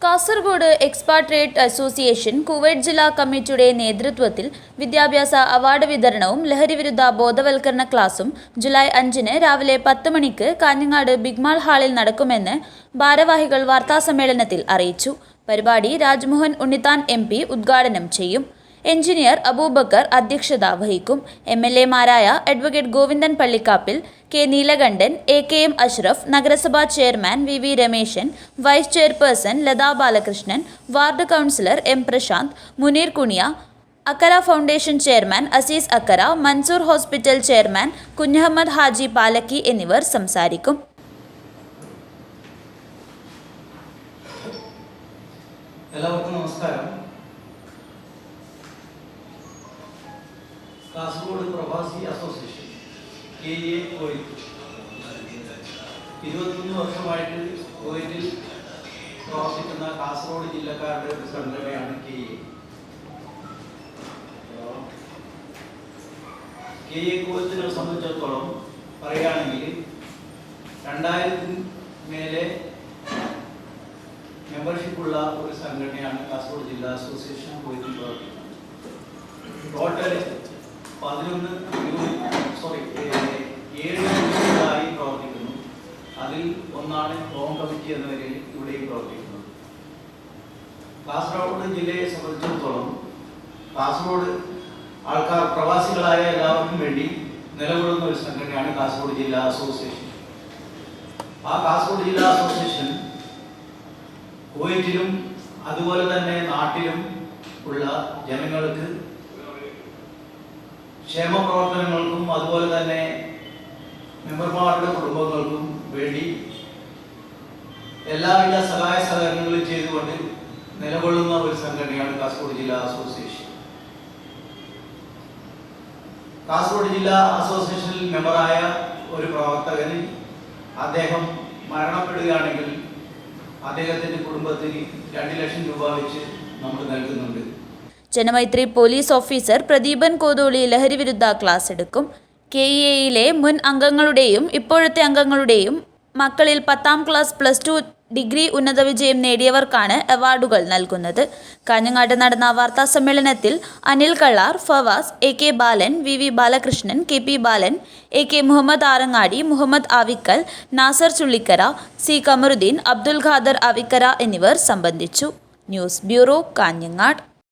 Kasaragod expatriate association Kuwait ജില്ലാ കമ്മിറ്റിയുടെ നേതൃത്വത്തിൽ വിദ്യാഭ്യാസ അവാർഡ് വിതരണവും ലഹരിവിരുദ്ധ ബോധവൽക്കരണ ക്ലാസും ജൂലൈ 5-ന് രാവിലെ 10 മണിക്ക് കാഞ്ഞങ്ങാട് ബിഗ്മാൾ ഹാളിൽ നടക്കുമെന്ന് ഭാരവാഹികൾ വാർത്താസമ്മേളനത്തിൽ അറിയിച്ചു. പരിപാടി രാജ്മോഹൻ ഉണ്ണിത്താൻ MP ഉദ്ഘാടനം ചെയ്യും. എഞ്ചിനീയർ അബൂബക്കർ അധ്യക്ഷത വഹിക്കും. MLA-മാരായ advocate Govindan Pallikkappil, K. Neelakantan, AKM Ashraf, നഗരസഭാ chairman VV Rameshan, vice chairperson Latha Balakrishnan, ward councillor M. Prashanth, Muneer Kuniya, Akkara foundation chairman Azeez Akkara, Mansoor hospital chairman Kunhahammed Haji Palakki എന്നിവർ സംസാരിക്കും. എല്ലാവർക്കും നമസ്കാരം. കാസർഗോഡ് പ്രവാസി അസോസിയേഷൻ KA കുവൈറ്റ് 21 വർഷമായിട്ട് കുവൈറ്റിൽ പ്രവർത്തിക്കുന്ന കാസർഗോഡ് ജില്ലക്കാരുടെ ഒരു സംഘടനയാണ് KA കുവൈറ്റിനെ സംബന്ധിച്ചിടത്തോളം പറയുകയാണെങ്കിൽ 2000 മേലെ മെമ്പർഷിപ്പുള്ള ഒരു സംഘടനയാണ് കാസർഗോഡ് ജില്ലാ അസോസിയേഷൻ കുവൈറ്റിൽ പ്രവർത്തിക്കുന്നത്. ടോട്ടൽ 7 യൂണിറ്റുകളായി പ്രവർത്തിക്കുന്നു. അതിൽ ഒന്നാണ് ഹോം കമ്മിറ്റി എന്ന നിലയിൽ ഇവിടെയും പ്രവർത്തിക്കുന്നത്. കാസർഗോഡ് ജില്ലയെ സംബന്ധിച്ചിടത്തോളം കാസർഗോഡ് ആൾക്കാർ പ്രവാസികളായ എല്ലാവർക്കും വേണ്ടി നിലകൊള്ളുന്ന ഒരു സംഘടനയാണ് കാസർഗോഡ് ജില്ലാ അസോസിയേഷൻ. ആ കാസർഗോഡ് ജില്ലാ അസോസിയേഷൻ കുവൈറ്റിലും അതുപോലെ തന്നെ നാട്ടിലും ഉള്ള ജനങ്ങൾക്ക് ക്ഷേമ പ്രവർത്തനങ്ങൾക്കും അതുപോലെ തന്നെ മെമ്പർമാരുടെ കുടുംബങ്ങൾക്കും വേണ്ടി എല്ലാവിധ സഹായ സഹകരണങ്ങളും ചെയ്തുകൊണ്ട് നിലകൊള്ളുന്ന ഒരു സംഘടനയാണ് കാസർഗോഡ് ജില്ലാ അസോസിയേഷൻ. കാസർഗോഡ് ജില്ലാ അസോസിയേഷനിൽ മെമ്പറായ ഒരു പ്രവർത്തകന് അദ്ദേഹം മരണപ്പെടുകയാണെങ്കിൽ അദ്ദേഹത്തിന്റെ കുടുംബത്തിന് 2 ലക്ഷം രൂപ വെച്ച് നമ്മൾ നൽകുന്നുണ്ട്. ജനമൈത്രി പോലീസ് ഓഫീസർ പ്രദീപൻ കോതോളി ലഹരിവിരുദ്ധ ക്ലാസ് എടുക്കും. KEA-യിലെ മുൻ അംഗങ്ങളുടെയും ഇപ്പോഴത്തെ അംഗങ്ങളുടെയും മക്കളിൽ 10ാം ക്ലാസ്, +2 ഡിഗ്രി ഉന്നത വിജയം നേടിയവർക്കാണ് അവാർഡുകൾ നൽകുന്നത്. കാഞ്ഞങ്ങാട് നടന്ന വാർത്താസമ്മേളനത്തിൽ അനിൽ കള്ളാർ, ഫവാസ്, AK ബാലൻ, VV ബാലകൃഷ്ണൻ, KP ബാലൻ, AK മുഹമ്മദ് ആറങ്ങാടി, മുഹമ്മദ് ആവിക്കൽ, നാസർ ചുള്ളിക്കര, C കമറുദ്ദീൻ, അബ്ദുൽ ഖാദർ ആവിക്കര എന്നിവർ സംബന്ധിച്ചു. News bureau, Kanhangad.